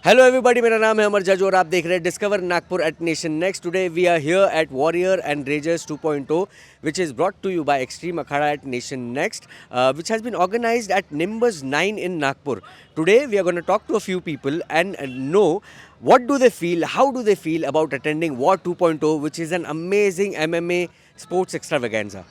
Hello everybody, मेरा नाम है अमर जज और आप देख रहे हैं discover Nagpur at Nation Next. Today we are here at Warrior and Ragers 2.0 which is brought to you by Extreme Akhada at Nation Next, which has been organized at Nimbus 9 in Nagpur. Today we are going to talk to a few people and know what do they feel, how do they feel about attending War 2.0, which is an amazing MMA sports extravaganza.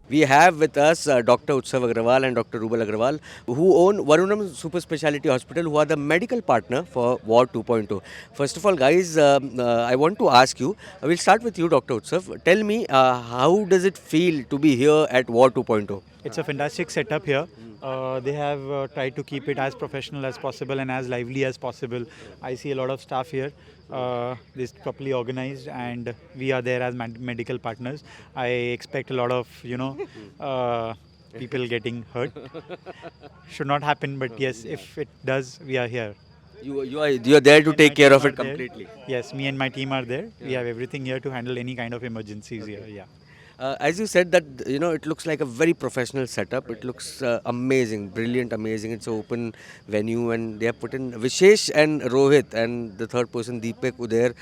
We have with us Dr. Utsav Agrawal and Dr. Rubal Agrawal, who own Varunam Super Speciality Hospital, who are the medical partner for War 2.0. First of all, guys, I want to ask you, we'll start with you, Dr. Utsav. Tell me, how does it feel to be here at War 2.0? It's a fantastic setup here. They have tried to keep it as professional as possible and as lively as possible. I see a lot of staff here. This is properly organized, and we are there as medical partners. I expect a lot of people getting hurt. Should not happen, but yes, if it does, we are here. You are there to take care of it completely. Yes, me and my team are there. We have everything here to handle any kind of emergencies here. Yeah. As you said that, it looks like a very professional setup. It looks amazing, brilliant, amazing. It's an open venue and they have put in Vishesh and Rohit and the third person Deepak Udair,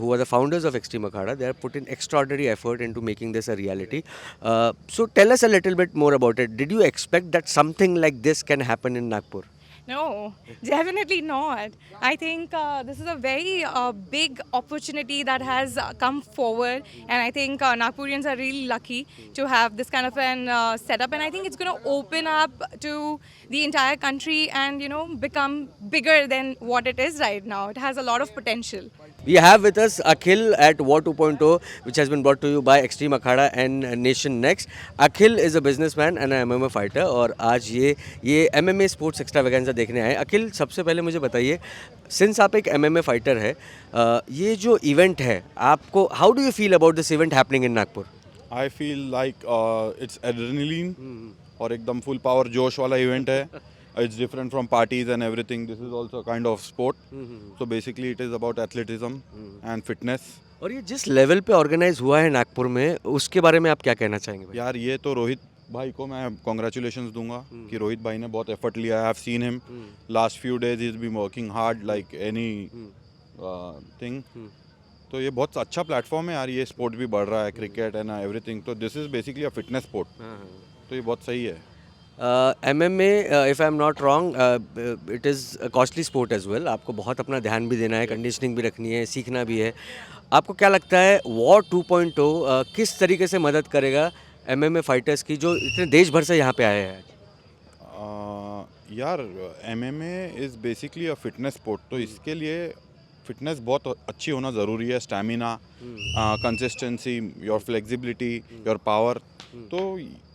who are the founders of Extreme Akhada. They have put in extraordinary effort into making this a reality. So tell us a little bit more about it. Did you expect that something like this can happen in Nagpur? No, definitely not. I think this is a very big opportunity that has come forward, and I think Nagpurians are really lucky to have this kind of an setup, and I think it's going to open up to the entire country and become bigger than what it is right now. It has a lot of potential. We have with us Akhil at War 2.0, which has been brought to you by Extreme Akhada and Nation Next. Akhil is a businessman and an MMA fighter और आज ये MMA sports extravaganza देखने आए. अखिल, सबसे पहले मुझे बताइए, since आप एक MMA फाइटर है, ये जो इवेंट है आपको, how do you feel about this event happening in Nagpur? I feel like it's adrenaline और एकदम फुल पावर जोश वाला इवेंट है. It's different from parties and everything. This is also a kind of sport. So basically it is about athleticism and fitness. और ये जिस level पे organise हुआ है नागपुर में, उसके बारे में आप क्या कहना चाहेंगे भाई? यार ये तो रोहित भाई को मैं कॉन्ग्रेचुलेशंस दूंगा कि रोहित भाई ने बहुत एफर्ट लिया. I have seen him last few days. He is been working hard like anything. तो ये बहुत अच्छा प्लेटफॉर्म है यार. ये स्पोर्ट भी बढ़ रहा है, क्रिकेट एंड एवरीथिंग. तो this is basically a fitness sport. तो ये बहुत सही है. MMA, if I am not wrong, it is a costly sport as well. आपको बहुत अपना ध्यान भी देना है, कंडीशनिंग भी रखनी है, सीखना भी है. आपको क्या लगता है War 2.0 किस तरीके से मदद करेगा MMA फाइटर्स की जो इतने देश भर से यहाँ पे आए हैं? यार MMA is basically a fitness sport. तो इसके लिए फिटनेस बहुत अच्छी होना ज़रूरी है. Stamina, consistency, your flexibility, your power. तो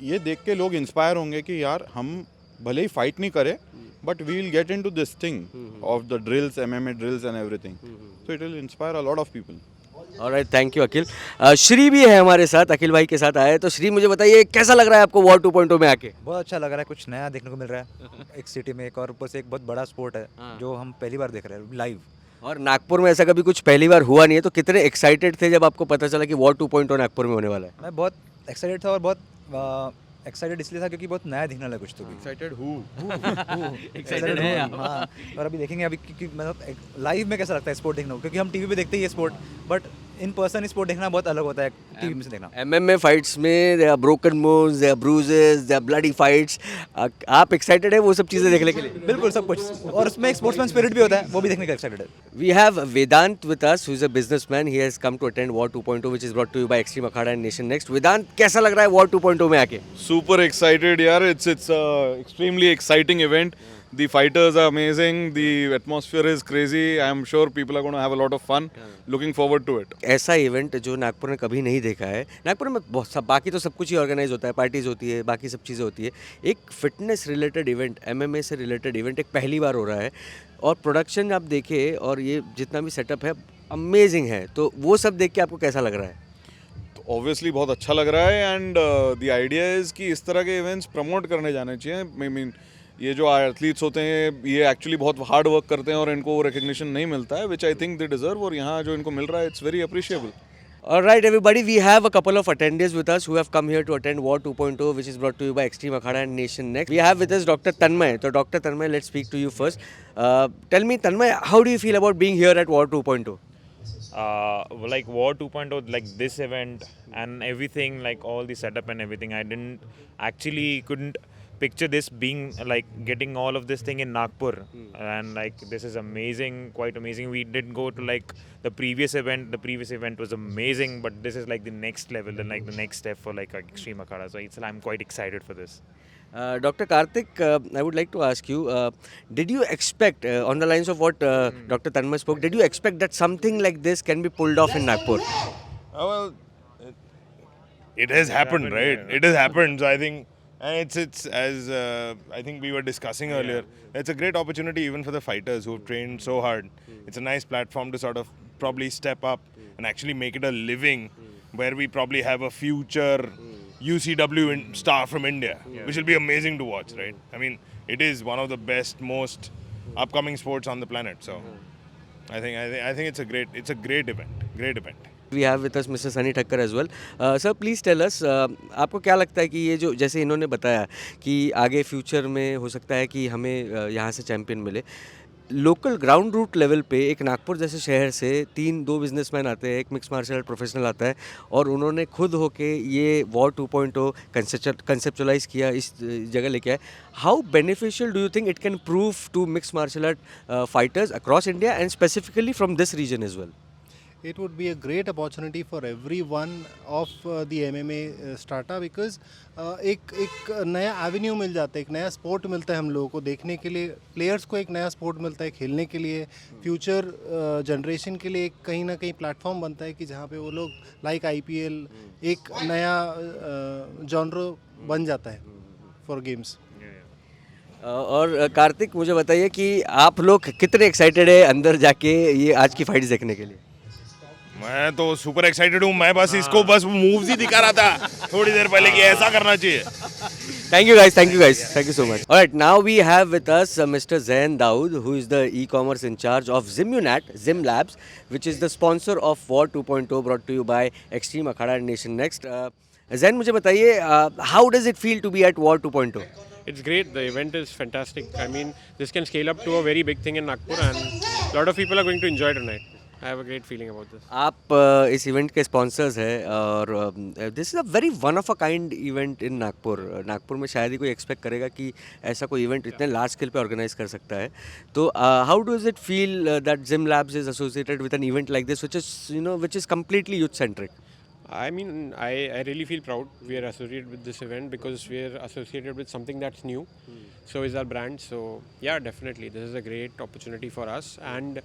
ये देख के लोग इंस्पायर होंगे कि यार हम भले ही फाइट नहीं करें, but we will get into this thing of the drills, MMA drills and everything. So it will inspire a lot of people. Alright, thank you Akhil. Shri भी है हमारे साथ, अखिल भाई के साथ आए. तो श्री, मुझे बताइए कैसा लग रहा है आपको War 2.0 में आके? बहुत अच्छा लग रहा है. कुछ नया देखने को मिल रहा है एक सिटी में. एक और ऊपर से एक बहुत बड़ा स्पोर्ट है जो हम पहली बार देख रहे हैं लाइव. और नागपुर में ऐसा कभी कुछ पहली बार हुआ नहीं है, तो कितने एक्साइटेड थे जब आपको पता चला कि War 2.0 नागपुर में होने वाला है? मैं बहुत एक्साइटेड था और बहुत एक्साइटेड इसलिए था क्योंकि बहुत नया दिखने लगा कुछ. तो भी एक्साइटेड एक्साइटेड है. हाँ, और अभी देखेंगे अभी क्योंकि मतलब लाइव में कैसा लगता है स्पोर्ट देखना, क्योंकि हम टीवी पे देखते ही ये sport, but in person sport देखना बहुत अलग होता है टीवी में से देखना. MMA फाइट्स में there are broken bones, there are bruises, there are bloody fights. आप एक्साइटेड है वो सब चीज़ें देखने के लिए? बिल्कुल, सब कुछ. और उसमें एक स्पोर्ट्समैन स्पिरिट भी होता है, वो भी देखने का एक्साइटेड है. We have Vedant with us, who is a businessman. He has come to attend War 2.0, which is brought to you by Extreme Akhada and Nation Next. Vedant, कैसा लग रहा है War 2.0 में आके? Super excited, yaar. It's a extremely exciting event. The fighters are amazing. The atmosphere is crazy. I am sure people are going to have a lot of fun. Looking forward to it. ऐसा event जो नागपुर ने कभी नहीं देखा है. नागपुर में बहुत सब, बाकी तो सब कुछ ही ऑर्गेनाइज होता है, पार्टीज होती है, बाकी सब चीज़ें होती है. एक फिटनेस रिलेटेड इवेंट, MMA से रिलेटेड इवेंट एक पहली बार हो रहा है. और प्रोडक्शन आप देखें और ये जितना भी सेटअप है अमेजिंग है. तो वो सब देख के आपको कैसा लग रहा है? तो ऑब्वियसली बहुत अच्छा लग रहा है. एंड द आइडिया इज़ कि इस तरह के इवेंट्स प्रमोट करने जाने चाहिए. आई मीन, ये जो एथलीट्स होते हैं ये एक्चुअली बहुत हार्ड वर्क करते हैं और इनको रिकग्निशन नहीं मिलता है, विच आई थिंक दे डिजर्व. और यहाँ जो इनको मिल रहा है, it's very appreciable. All right, everybody, we have a couple of attendees with us who have come here to attend War 2.0, which is brought to you by Extreme Akhada and Nation Next. We have with us Dr. Tanmay. So, Dr. Tanmay, let's speak to you first. Tell me, Tanmay, how do you feel about being here at War 2.0? Like War 2.0, like this event and everything, like all the setup and everything, I didn't actually couldn't picture this being like getting all of this thing in Nagpur. And like this is amazing, quite amazing. We did go to like the previous event was amazing, but this is like the next level and like the next step for like Extreme Akhada. So I'm quite excited for this. Dr. Karthik, I would like to ask you, did you expect, on the lines of what Dr. Tanmay spoke, did you expect that something like this can be pulled off in Nagpur? Well, it has happened, right? It has happened. So I think, and it's as I think we were discussing earlier. It's a great opportunity even for the fighters who've trained so hard. It's a nice platform to sort of probably step up and actually make it a living, where we probably have a future UCW star from India, which will be amazing to watch, right? I mean, it is one of the best, most upcoming sports on the planet. So I think it's a great event. Great event. We have with us Mr. Sunny Thakkar as well. Sir, please tell us, आपको क्या लगता है कि ये जो जैसे इन्होंने बताया कि आगे फ्यूचर में हो सकता है कि हमें यहाँ से चैंपियन मिले, लोकल ग्राउंड रूट लेवल पे एक नागपुर जैसे शहर से दो बिजनेसमैन आते हैं, एक मिक्स मार्शल आर्ट प्रोफेशनल आता है और उन्होंने खुद होके ये वॉर 2.0 कंसेप्चुलाइज किया, इस जगह लेके आए. How beneficial do you think it can prove to mix martial art fighters across India and specifically from this region as well? It would be a great opportunity for everyone of the MMA strata because एक नया Avenue मिल जाता है, एक नया sport मिलता है हम लोगों को देखने के लिए, प्लेयर्स को एक नया स्पोर्ट मिलता है खेलने के लिए, फ्यूचर जनरेशन के लिए एक कहीं ना कहीं प्लेटफॉर्म बनता है कि जहाँ पे वो लोग लाइक IPL एक नया जॉनर बन जाता है फॉर गेम्स. और कार्तिक, मुझे बताइए कि आप लोग कितने एक्साइटेड है अंदर जाके ये आज की फाइट्स देखने के लिए? मैं तो सुपर एक्साइटेड हूँ. मैं बस इसको बस मूव्स ही दिखा रहा था थोड़ी देर पहले कि ऐसा करना चाहिए. Thank you guys, thank you so much. Alright, now we have with us Mr. Zain Daoud, who is the e-commerce in charge of Zimunat, Zim Labs, which is the sponsor of War 2.0 brought to you by Extreme Akhada and Nation Next. Zain, मुझे बताइए, how does it feel to be at War 2.0? It's great. The event is fantastic. I mean, this can scale up to a very big thing in Nagpur, and a lot of people are going to enjoy tonight. I have a great feeling about this. आप इस event के sponsors हैं और this is a very one of a kind event in Nagpur. Nagpur में शायद ही कोई expect करेगा कि ऐसा कोई इवेंट इतने लार्ज स्केल पे ऑर्गेनाइज कर सकता है. तो how does it feel that gym labs is associated with an event like this which is completely youth centric? I mean, I really feel proud we are associated with this event because we are associated with something that's new. So is our brand. So yeah, definitely this is a great opportunity for us, and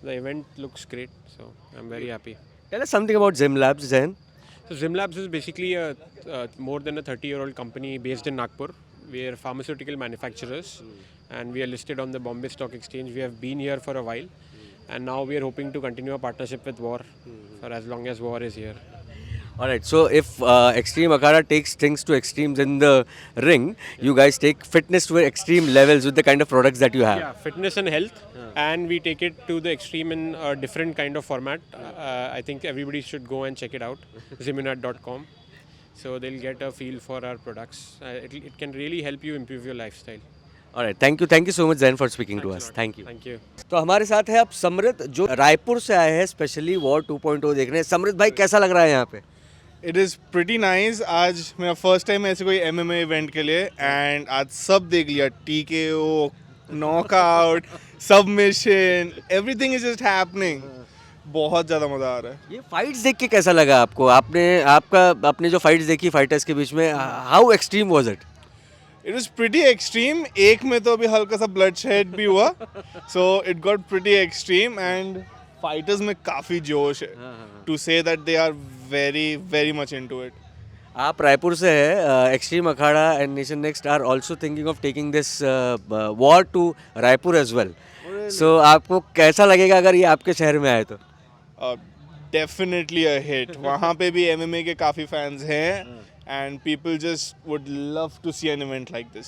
the event looks great. So I'm very happy. Tell us something about Zim Labs, Zain. So Zim Labs is basically a more than a 30-year-old company based in Nagpur. We are pharmaceutical manufacturers, and we are listed on the Bombay Stock Exchange. We have been here for a while, and now we are hoping to continue our partnership with War for as long as War is here. Alright, so if Extreme Akhada takes things to extremes in the ring, you guys take fitness to extreme levels with the kind of products that you have. Yeah, fitness and health, and we take it to the extreme in a different kind of format. I think everybody should go and check it out, zimunat.com. So they'll get a feel for our products. It can really help you improve your lifestyle. Alright, thank you so much Zain for speaking to us. Thank you. Thank you. तो हमारे साथ है अब समृत, जो रायपुर से आए हैं specially war 2.0 देखने. समृत भाई, कैसा लग रहा है यहाँ पे? It is pretty nice. आज मेरा फर्स्ट टाइम ऐसे कोई MMA इवेंट के लिए, एंड आज सब देख लिया. TKO, knockout, submission, everything is just happening. बहुत ज़्यादा मज़ा आ रहा है. ये फाइट्स देख के कैसा लगा आपको? आपने जो फाइट्स देखी फाइटर्स के बीच में, how extreme was it? It was pretty extreme. एक में तो अभी हल्का सा ब्लड शेड भी हुआ. So it got pretty extreme, and fighters में काफ़ी जोश है. To say that they are very very much into it. आप रायपुर से है. Extreme Akhada and nation next are also thinking of taking this war to Raipur as well. So आपको कैसा लगेगा अगर ये आपके शहर में आए तो? Definitely a hit. वहाँ पे भी MMA के काफ़ी फैंस हैं, and people just would love to see an event like this.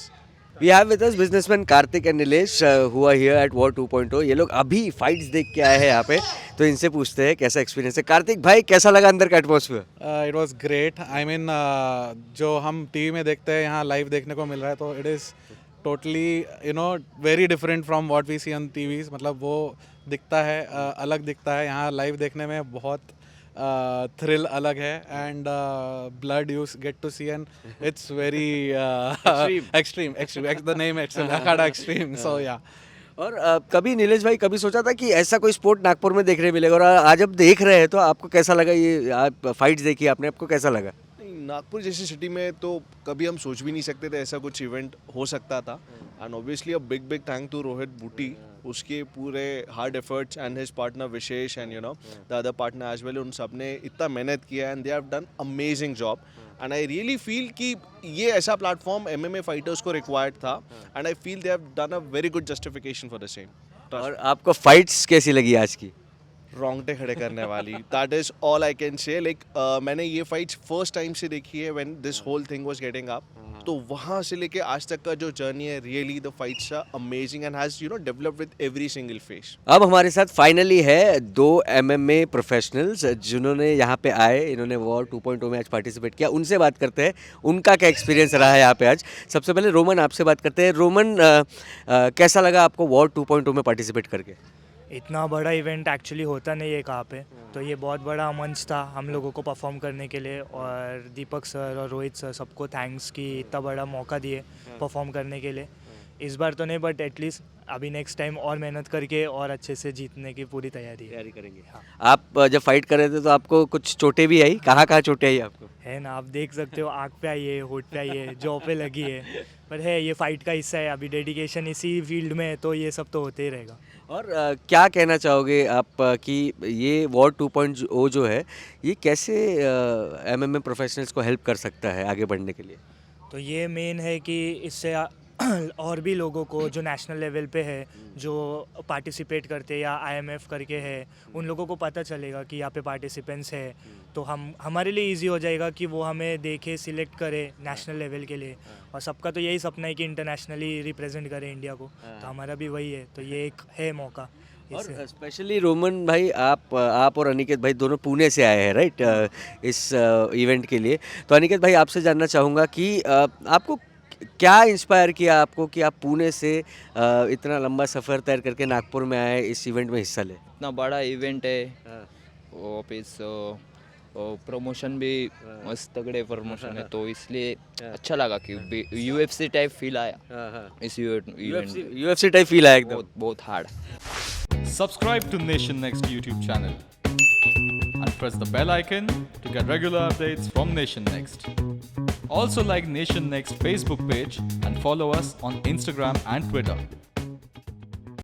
We have with us businessmen Karthik and Nilesh who are here at War 2.0. ये लोग अभी फाइट्स देख के आए हैं यहाँ पे, तो इनसे पूछते हैं कैसा एक्सपीरियंस है. कार्तिक भाई, कैसा लगा अंदर का atmosphere? It was great. I mean जो हम टीवी में देखते हैं यहाँ लाइव देखने को मिल रहा है, तो it is totally very different from what we see on TVs. मतलब वो दिखता है अलग दिखता है. यहाँ लाइव देखने में बहुत थ्रिल अलग है, and blood you get to see, and it's very extreme. The name Akhada extreme. So yeah. और कभी नीलेश भाई कभी सोचा था कि ऐसा कोई स्पोर्ट नागपुर में देखने मिलेगा, और आज अब देख रहे हैं तो आपको कैसा लगा? ये आप फाइट्स देखी आपने, आपको कैसा लगा? नागपुर जैसी सिटी में तो कभी हम सोच भी नहीं सकते थे ऐसा कुछ इवेंट हो सकता था. And obviously a big thank to Rohit Booty, उसके पूरे hard efforts and his partner Vishesh and the other partner as well. उन सब ने इतना मेहनत किया and they have done amazing job. And I really feel कि ये ऐसा प्लेटफॉर्म एमएमए फाइटर्स को रिक्वायर्ड था, and I feel they have done a very good justification for the same. और आपको फाइट्स कैसी लगी आज की? रोंगटे खड़े करने वाली. That is all I can say. Like मैंने ये फाइट्स फर्स्ट टाइम से देखी है when this whole thing was getting up. तो वहाँ से लेके आज तक का जो जर्नी है, really the fights are amazing and has developed with every single phase. अब हमारे साथ फाइनली है 2 MMA प्रोफेशनल्स जिन्होंने यहाँ पे आए, इन्होंने वॉर 2.0 में आज पार्टिसिपेट किया. उनसे बात करते हैं उनका क्या एक्सपीरियंस रहा है यहाँ पे आज. सबसे पहले रोमन आपसे बात करते हैं. रोमन, कैसा लगा आपको वॉर 2.0 में पार्टिसिपेट करके? इतना बड़ा इवेंट एक्चुअली होता नहीं है कहाँ पे, तो ये बहुत बड़ा मंच था हम लोगों को परफॉर्म करने के लिए. और दीपक सर और रोहित सर सबको थैंक्स कि इतना बड़ा मौका दिए परफॉर्म करने के लिए. इस बार तो नहीं, बट एटलीस्ट अभी नेक्स्ट टाइम और मेहनत करके और अच्छे से जीतने की पूरी तैयारी करेंगे. हाँ. आप जब फाइट कर रहे थे तो आपको कुछ चोटें भी आई? कहाँ चोटें आई आपको? है ना, आप देख सकते हो, आँख पे आई है, होठ पे आई है, जॉ पे लगी है. पर है, ये फाइट का हिस्सा है. अभी डेडिकेशन इसी फील्ड में है, तो ये सब तो होते ही रहेगा. और क्या कहना चाहोगे आप कि ये वॉर 2.0 जो है ये कैसे MMA प्रोफेशनल्स को हेल्प कर सकता है आगे बढ़ने के लिए? तो ये मेन है कि इससे और भी लोगों को जो नेशनल लेवल पे है, जो पार्टिसिपेट करते हैं या IMF करके है, उन लोगों को पता चलेगा कि यहाँ पे पार्टिसिपेंट्स है. तो हमारे लिए इजी हो जाएगा कि वो हमें देखे, सिलेक्ट करे नेशनल लेवल के लिए. और सबका तो यही सपना है कि इंटरनेशनली रिप्रेजेंट करे इंडिया को, तो हमारा भी वही है. तो ये एक है मौका. और स्पेशली रोमन भाई, आप और अनिकेत भाई दोनों पुणे से आए हैं, राइट, इस इवेंट के लिए. तो अनिकेत भाई, आपसे जानना चाहूँगा कि आपको क्या इंस्पायर किया आपको कि आप पुणे से इतना लंबा सफ़र तय करके नागपुर में आए, इस इवेंट में हिस्सा ले? इतना बड़ा इवेंट है, वापस प्रमोशन भी मस्त तगड़े प्रमोशन है, तो इसलिए अच्छा लगा कि UFC टाइप फील आया इस इवेंट. UFC टाइप फील आया एकदम. बहुत hard. Subscribe to Nation Next YouTube channel and press the bell icon to get regular updates from Nation Next. Also like Nation Next Facebook page and follow us on Instagram and Twitter.